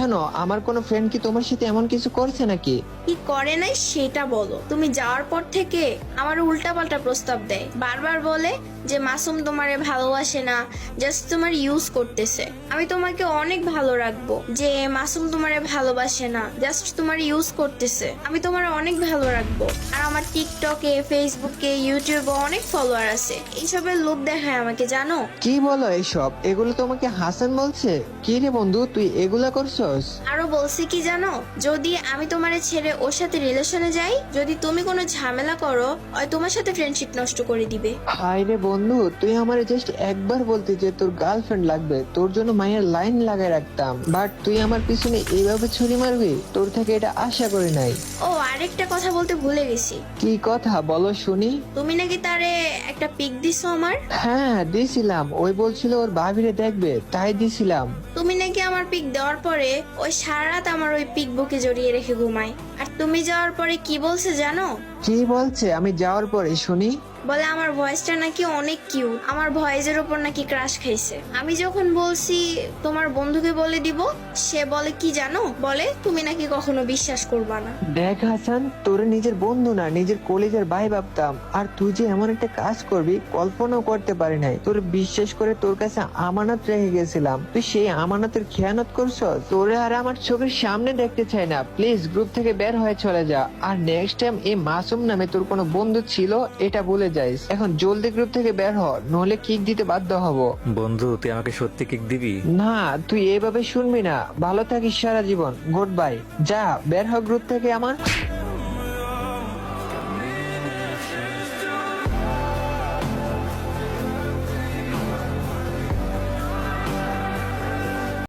কেন? আমার কোনো ফ্রেন্ড কি তোমার সাথে এমন কিছু করছে নাকি? কি করে নাই সেটা বলো। তুমি যাওয়ার পর থেকে আমার উল্টাপাল্টা প্রস্তাব দেয়, বারবার বলে যে মাসুম তোমারে ভালোবাসে না, জাস্ট তোমার ইউজ করতেছে। আমি তোমাকে অনেক ভালো রাখবো, যে মাসুম তোমারে ভালোবাসে না, জাস্ট তোমার ইউজ করতেছে। আমি তোমার অনেক ভালো রাখবো। আর আমার টিকটকে, ফেসবুকে, ইউটিউবে অনেক ফলোয়ার আছে, এইসবের লোভ দেখায় আমাকে, জানো? কি বলো এসব? এগুলো তোমাকে হাসান বলছে? কি রে বন্ধু, তুই এগুলা করছস? আরো বলছি কি জানো, যদি আমি তোমারে ছেড়ে ওর সাথে রিলেশনে যাই, যদি তুমি কোনো ঝামেলা করো, ওই তোমার সাথে ফ্রেন্ডশিপ নষ্ট করে দিবে। হাই রে বন্ধু, তুই আমারে জাস্ট একবার বলতে যে তোর গার্লফ্রেন্ড লাগবে, তোর জন্য মায়ের লাইন লাগাই রাখতাম, বাট তুই আমার পিছনে এইভাবে ছুরি মারবি? তোর থেকে এটা আশা করি নাই। ও আরেকটা কথা বলতে ভুলে গেছি, কি কথা বলো শুনি। তুমি নাকি তারে একটা পিক দিছো আমার। হ্যাঁ দিছিলাম, ওই বলছিল ওর ভাবিরে দেখবে, তাই দিছিলাম। তুমি নাকি আমার পিক দেওয়ার পরে ওই সারা রাত আমার ওই পিক বুকে জড়িয়ে রেখে ঘুমায়। আর তুমি যাওয়ার পরে কি বলছে জানো? কি বলছে আমি যাওয়ার পরে শুনি? বলে আমার ভয়েসটা নাকি অনেক কিউট, আমার ভয়েসের উপর নাকি ক্রাশ খাইছে। আমি যখন বলছি তোমার বন্ধুকে বলে দিব, সে বলে কি জানো, বলে তুমি নাকি কখনো বিশ্বাস করবা না। দেখ হাসান, তোর নিজের বন্ধু না, নিজের কলেজের ভাই ভাবতাম, আর তুই যে এমন একটা কাজ করবি কল্পনাও করতে পারি নাই। তোর বিশ্বাস করে তোর কাছে আমানত রেখে গেছিলাম, তুই সেই আমানতের খেয়ানত করছ। তোরে আর আমার চোখের সামনে দেখতে চাই না, প্লিজ গ্রুপ থেকে বের হয়ে চলে যা। আর নেক্সট টাইম এই মাসুম নামে তোর কোনো বন্ধু ছিল এটা বলে যাইস। এখন জলদি গ্রুপ থেকে বের হ, নইলে কিক দিতে বাধ্য হব। বন্ধু তুই আমাকে সত্যি কিক দিবি? না, তুই এভাবে শুনবি না। ভালো থাকিস সারা জীবন, গুড বাই। যা বের হ গ্রুপ থেকে আমার।